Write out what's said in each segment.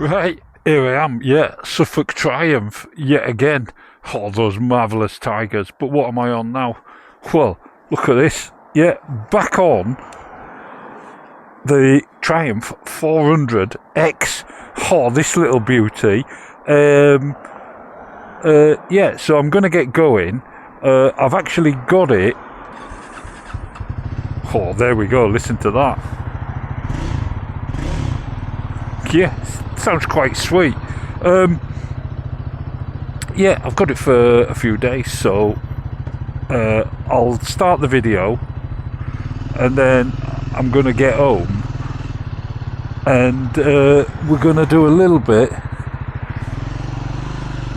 Right, here I am, yeah, Suffolk Triumph, yet again. Oh, those marvellous tigers. But what am I on now? Well, look at this. Yeah, back on the Triumph 400X. Oh, this little beauty. Yeah, so I'm going to get going. I've actually got it. Oh, there we go, listen to that. Yeah, sounds quite sweet. Yeah, I've got it for a few days, so I'll start the video and then I'm going to get home and we're going to do a little bit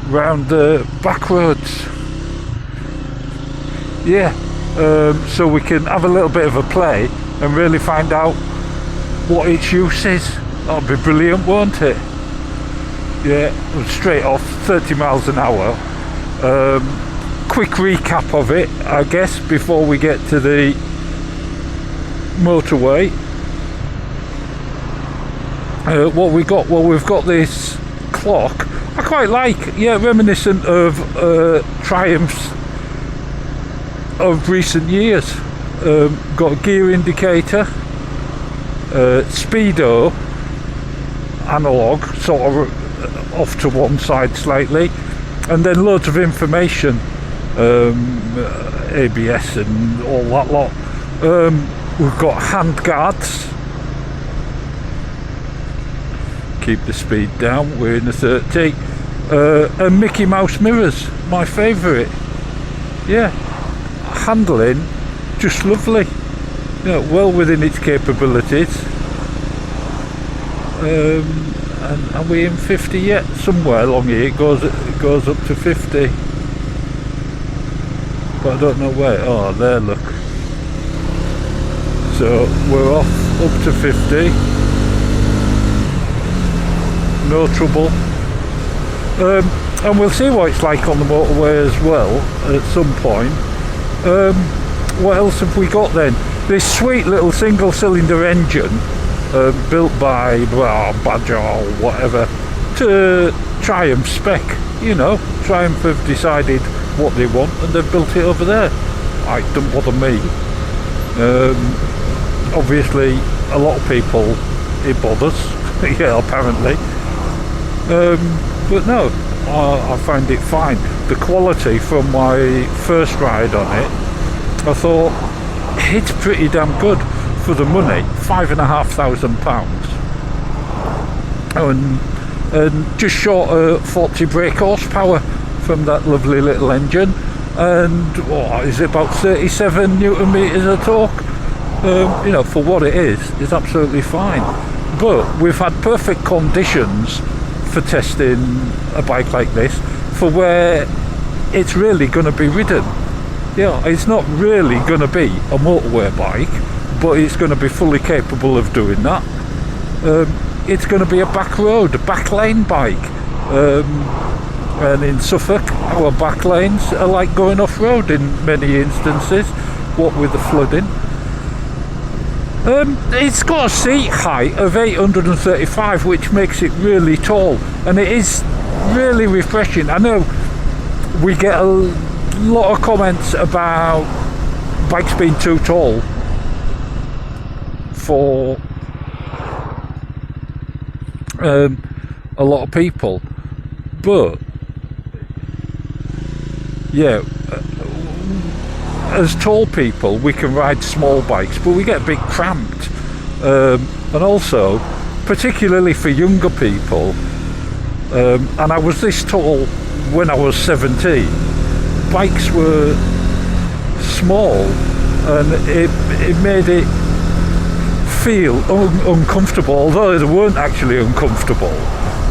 round the back roads. Yeah, so we can have a little bit of a play and really find out what its use is. That'll be brilliant, won't it? Yeah, straight off, 30 miles an hour. Quick recap of it, I guess, before we get to the motorway. What we got? Well, we've got this clock. I quite like, yeah, reminiscent of Triumphs of recent years. Got a gear indicator, speedo, analog, sort of off to one side slightly, and then loads of information, ABS and all that lot. We've got hand guards, keep the speed down, we're in the 30, and Mickey Mouse mirrors, my favourite. Yeah, handling just lovely, you know, well within its capabilities. And are we in 50 yet? Somewhere along here it goes up to 50, but I don't know where. Oh, there, look. So we're off up to 50, no trouble. And we'll see what it's like on the motorway as well at some point. What else have we got then? This sweet little single cylinder engine, built by Badger or whatever, to Triumph spec. You know, Triumph have decided what they want and they've built it over there. It don't bother me. Obviously a lot of people it bothers. Yeah, apparently. But no, I find it fine. The quality from my first ride on it, I thought it's pretty damn good for the money. £5,500 and just short of 40 brake horsepower from that lovely little engine, and is it about 37 newton meters of torque? You know, for what it is, it's absolutely fine. But we've had perfect conditions for testing a bike like this for where it's really going to be ridden. Yeah, it's not really going to be a motorway bike, but it's going to be fully capable of doing that. It's going to be a back road, a back lane bike. And in Suffolk, our back lanes are like going off-road in many instances, what with the flooding. It's got a seat height of 835, which makes it really tall, and it is really refreshing. I know we get a lot of comments about bikes being too tall for a lot of people, but yeah, as tall people we can ride small bikes, but we get a bit cramped, and also particularly for younger people, and I was this tall when I was 17. Bikes were small and it made it feel uncomfortable, although they weren't actually uncomfortable.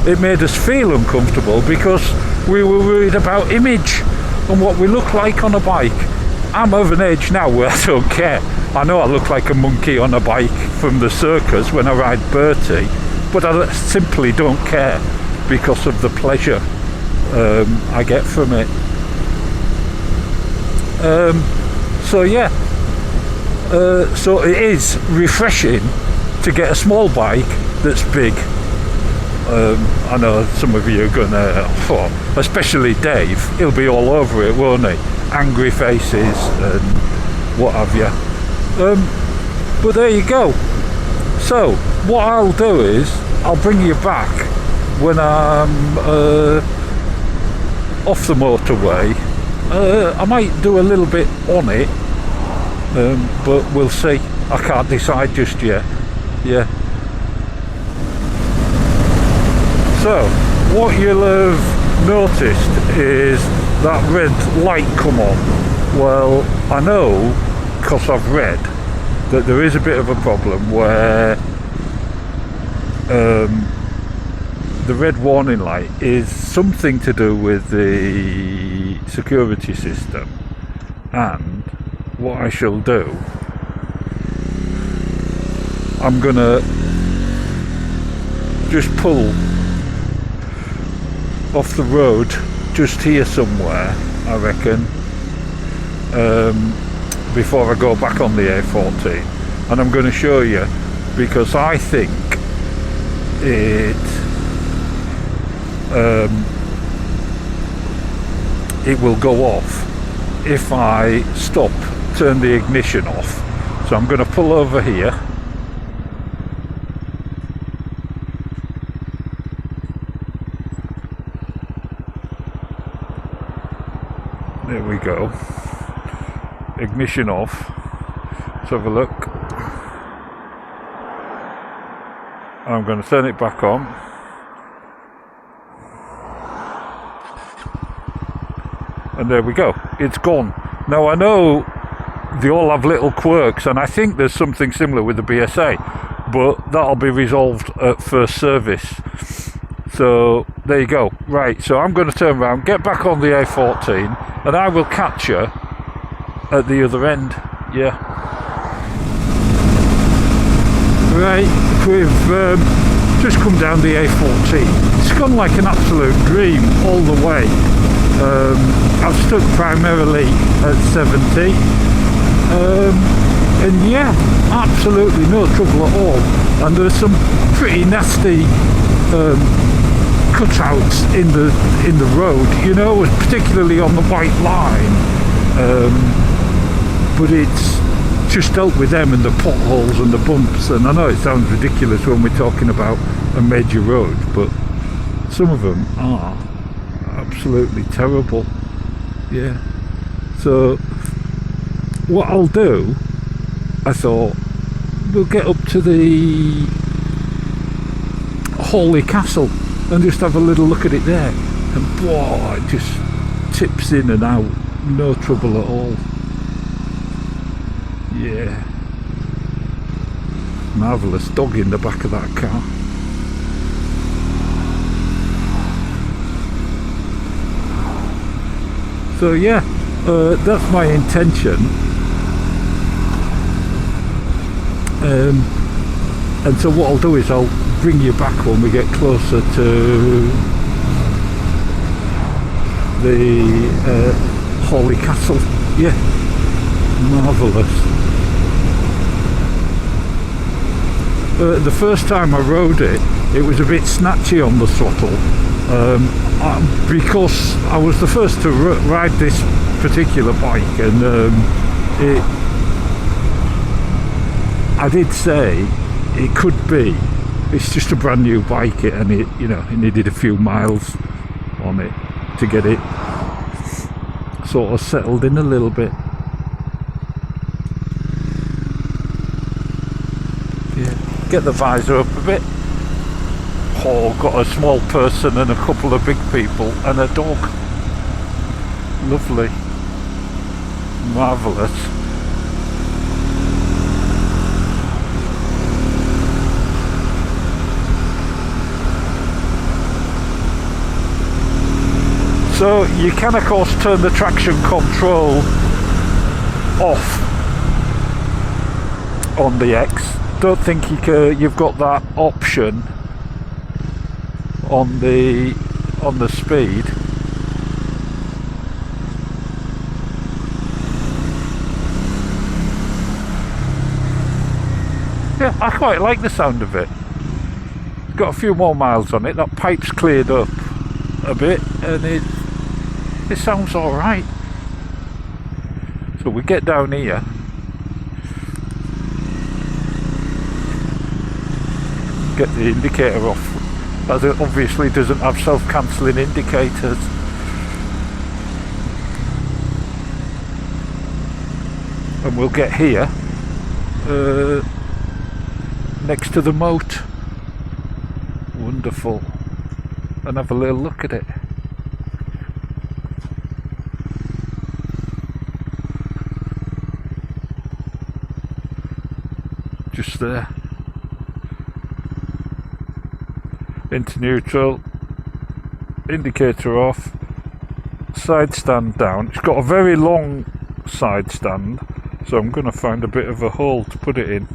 It made us feel uncomfortable because we were worried about image and what we look like on a bike. I'm of an age now where I don't care. I know I look like a monkey on a bike from the circus when I ride Bertie, but I simply don't care because of the pleasure I get from it. So yeah, so it is refreshing to get a small bike that's big. I know some of you are gonna, especially Dave, he'll be all over it, won't he? Angry faces and what have you. But there you go. So what I'll do is I'll bring you back when I'm off the motorway. I might do a little bit on it, but we'll see. I can't decide just yet. Yeah. So what you'll have noticed is that red light come on. Well, I know, because I've read, that there is a bit of a problem where the red warning light is something to do with the security system. And what I shall do, I'm gonna just pull off the road just here somewhere, I reckon, before I go back on the A14, and I'm going to show you, because I think it will go off if I stop, turn the ignition off. So I'm going to pull over here. There we go. Ignition off. Let's have a look. I'm going to turn it back on. And there we go. It's gone. Now I know they all have little quirks, and I think there's something similar with the BSA, but that'll be resolved at first service. So there you go. Right, so I'm going to turn around, get back on the A14, and I will catch you at the other end. Yeah. Right, we've just come down the A14. It's gone like an absolute dream all the way. I've stuck primarily at 70. And yeah, absolutely no trouble at all. And there's some pretty nasty cutouts in the road, you know, particularly on the white line. But it's just dealt with them and the potholes and the bumps. And I know it sounds ridiculous when we're talking about a major road, but some of them are absolutely terrible. Yeah. So what I'll do, I thought, we'll get up to the Hawley Castle and just have a little look at it there, and boy, it just tips in and out, no trouble at all. Yeah, marvellous dog in the back of that car. So yeah, that's my intention. And so what I'll do is I'll bring you back when we get closer to the Hawley Castle. Yeah, marvellous. The first time I rode it, it was a bit snatchy on the throttle, because I was the first to ride this particular bike, and I did say it could be, it's just a brand new bike, and it, you know, it needed a few miles on it to get it sort of settled in a little bit. Yeah, get the visor up a bit. Oh, got a small person and a couple of big people and a dog. Lovely, marvellous. So you can of course turn the traction control off on the X. Don't think you've got that option on the Speed. Yeah, I quite like the sound of it. got a few more miles on it. That pipe's cleared up a bit, and it sounds all right. So we get down here. Get the indicator off, as it obviously doesn't have self-cancelling indicators. And we'll get here next to the moat. Wonderful. And have a little look at it. Just there. Into neutral, indicator off, side stand down. It's got a very long side stand, so I'm going to find a bit of a hole to put it in.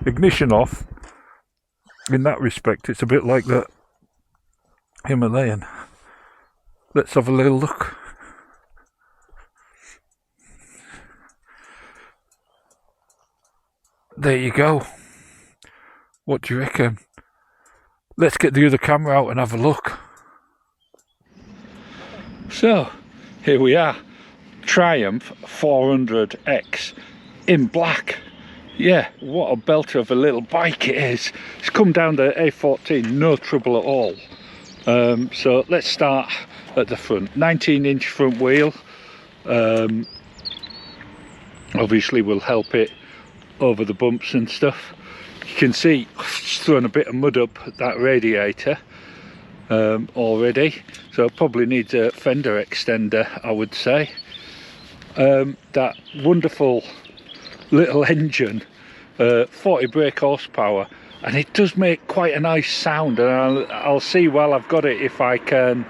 Ignition off. In that respect, it's a bit like the Himalayan. Let's have a little look. There you go. What do you reckon? Let's get the other camera out and have a look. So, here we are. Triumph 400X in black. Yeah, what a belter of a little bike it is. It's come down the A14, no trouble at all. So let's start at the front. 19-inch front wheel. Obviously will help it over the bumps and stuff. You can see it's thrown a bit of mud up that radiator already, so it probably needs a fender extender, I would say. That wonderful little engine, 40 brake horsepower, and it does make quite a nice sound, and I'll see while I've got it if I can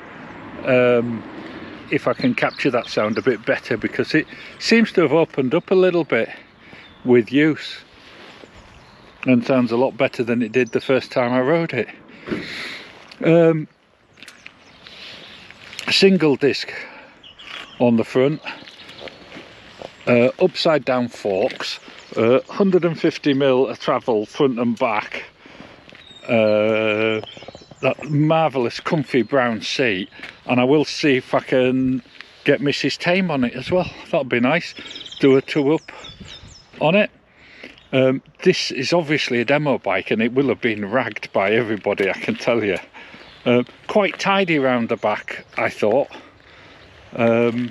capture that sound a bit better, because it seems to have opened up a little bit with use and sounds a lot better than it did the first time I rode it. Single disc on the front, upside down forks, 150mm travel front and back, that marvellous comfy brown seat, and I will see if I can get Mrs. Tame on it as well. That'd be nice. Do a 2-up on it. This is obviously a demo bike, and it will have been ragged by everybody, I can tell you. Quite tidy round the back, I thought. You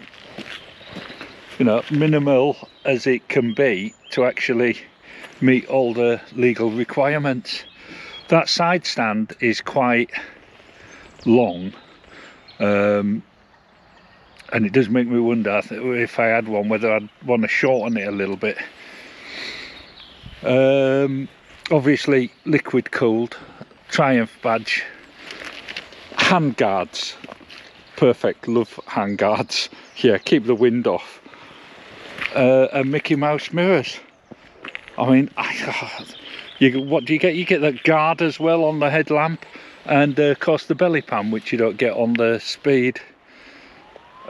know, minimal as it can be to actually meet all the legal requirements. That side stand is quite long, and it does make me wonder if I had one whether I'd want to shorten it a little bit. Obviously liquid cooled, Triumph badge, hand guards, perfect, love hand guards, yeah, keep the wind off, and Mickey Mouse mirrors. I mean, what do you get? You get that guard as well on the headlamp, and of course the belly pan, which you don't get on the Speed.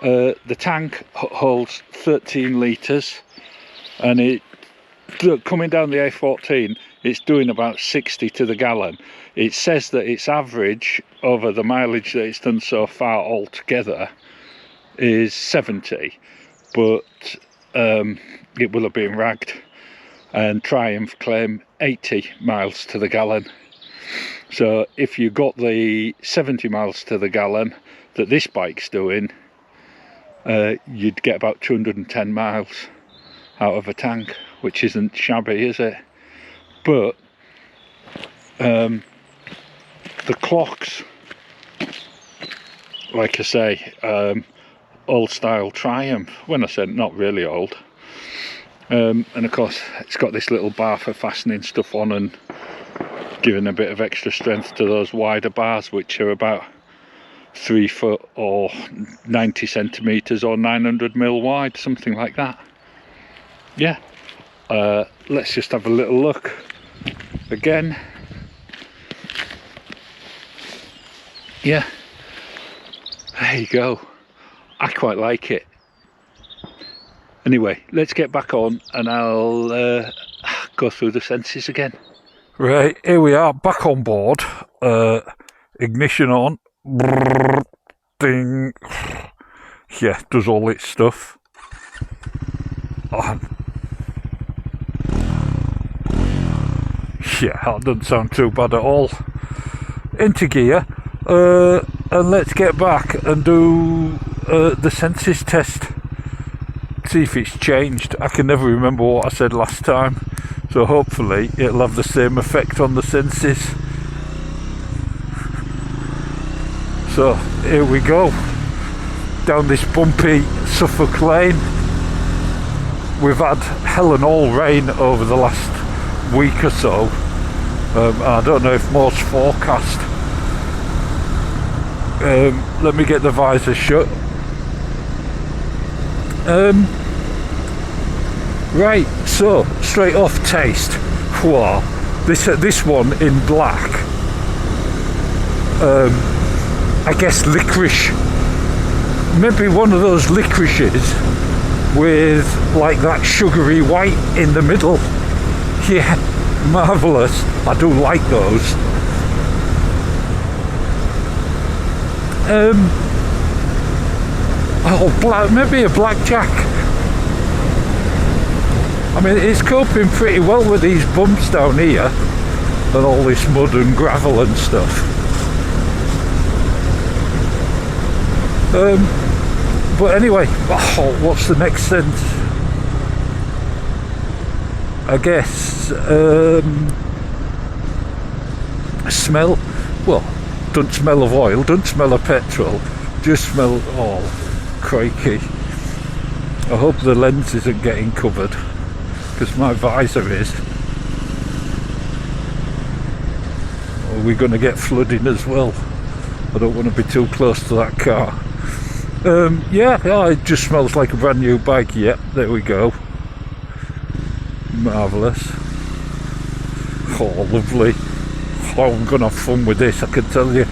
The tank holds 13 litres, and it, look, coming down the A14, it's doing about 60 to the gallon. It says that its average over the mileage that it's done so far altogether is 70, but it will have been ragged, and Triumph claim 80 miles to the gallon. So if you got the 70 miles to the gallon that this bike's doing, you'd get about 210 miles out of a tank, which isn't shabby, is it? But the clocks, like I say, old style Triumph. When I said not really old, and of course it's got this little bar for fastening stuff on and giving a bit of extra strength to those wider bars, which are about 3 foot or 90 centimeters or 900mm wide, something like that. Yeah, let's just have a little look again. Yeah, there you go. I quite like it. Anyway, let's get back on and I'll go through the senses again. Right, here we are, back on board. ignition on. Brrr, ding. Yeah, does all its stuff. Yeah, that doesn't sound too bad at all. Into gear, and let's get back and do the senses test. See if it's changed. I can never remember what I said last time, so hopefully it'll have the same effect on the senses. So here we go, down this bumpy Suffolk lane. We've had hell and all rain over the last week or so. I don't know if more's forecast. Let me get the visor shut. Right, so straight off taste. Wow, this one in black. I guess licorice. Maybe one of those licorices with like that sugary white in the middle. Yeah, marvellous. I do like those. Maybe a blackjack. I mean, it's coping pretty well with these bumps down here and all this mud and gravel and stuff. But anyway, what's the next sense? I guess smell. Well, don't smell of oil, don't smell of petrol, just smell. Oh, crikey! I hope the lens isn't getting covered, because my visor is. Are we going to get flooding as well? I don't want to be too close to that car. Yeah, it just smells like a brand new bike. Yep, there we go. Marvellous. Oh, lovely. Oh, I'm going to have fun with this, I can tell you.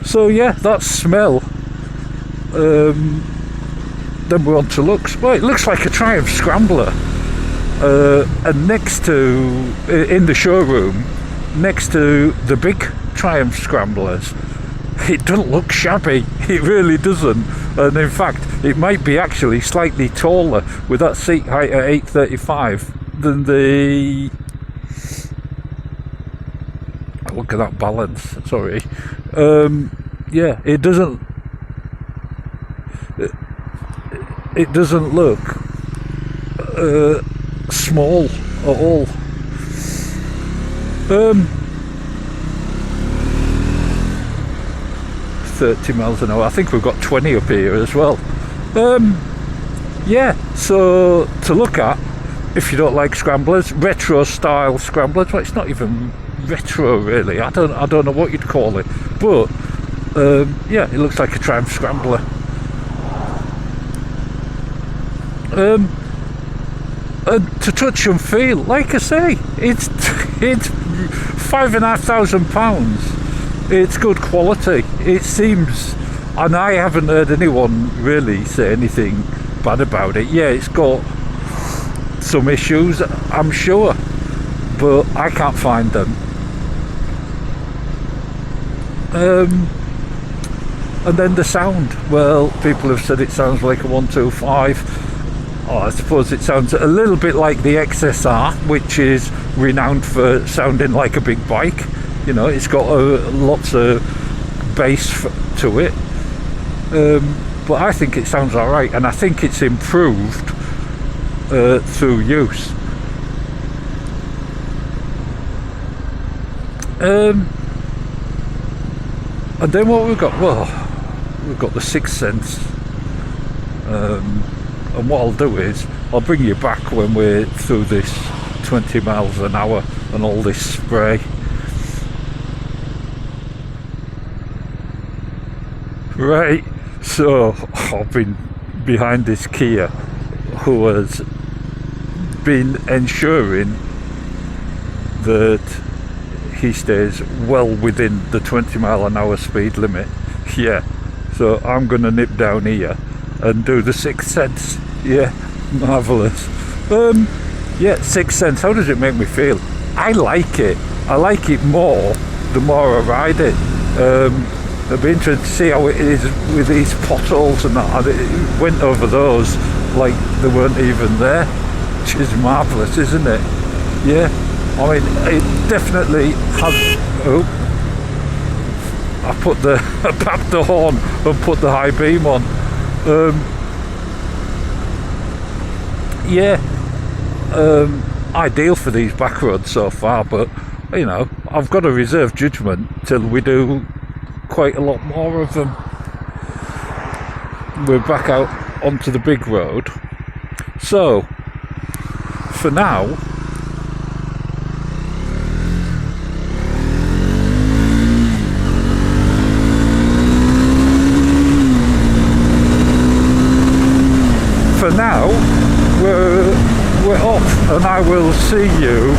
So yeah, that's smell. Then we're on to looks. Well, it looks like a Triumph Scrambler. And next to, in the showroom, next to the big Triumph Scramblers, it doesn't look shabby. It really doesn't. And in fact, it might be actually slightly taller with that seat height at 835 than the... Look at that balance, sorry. Yeah, it doesn't look small at all. 30 miles an hour. I think we've got 20 up here as well. Yeah, so to look at, if you don't like scramblers, retro style scramblers. Well, it's not even retro really. I don't know what you'd call it, but yeah, it looks like a Triumph Scrambler. And to touch and feel, like I say, it's £5,500. It's good quality. It seems, and I haven't heard anyone really say anything bad about it. Yeah, it's got some issues, I'm sure, but I can't find them. And then the sound, well, people have said it sounds like a 125. Oh, I suppose it sounds a little bit like the XSR, which is renowned for sounding like a big bike. You know, it's got lots of bass to it. But I think it sounds alright, and I think it's improved through use. And then what we've got? Well, we've got the sixth sense. And what I'll do is I'll bring you back when we're through this 20 miles an hour and all this spray. Right, so I've been behind this Kia who has been ensuring that he stays well within the 20 mile an hour speed limit. Yeah, so I'm going to nip down here and do the sixth sense. Yeah, marvellous. Yeah, Sixth Sense, how does it make me feel? I like it. I like it more the more I ride it. It'll be interesting to see how it is with these potholes and that. It went over those like they weren't even there, which is marvellous, isn't it? Yeah, I mean, it definitely has... Oh, I tapped the horn and put the high beam on. Yeah, ideal for these back roads so far, but you know, I've got to reserve judgment till we do quite a lot more of them. We're back out onto the big road. So, for now, we're off, and I will see you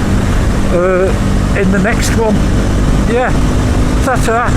in the next one. Yeah, ta-ta.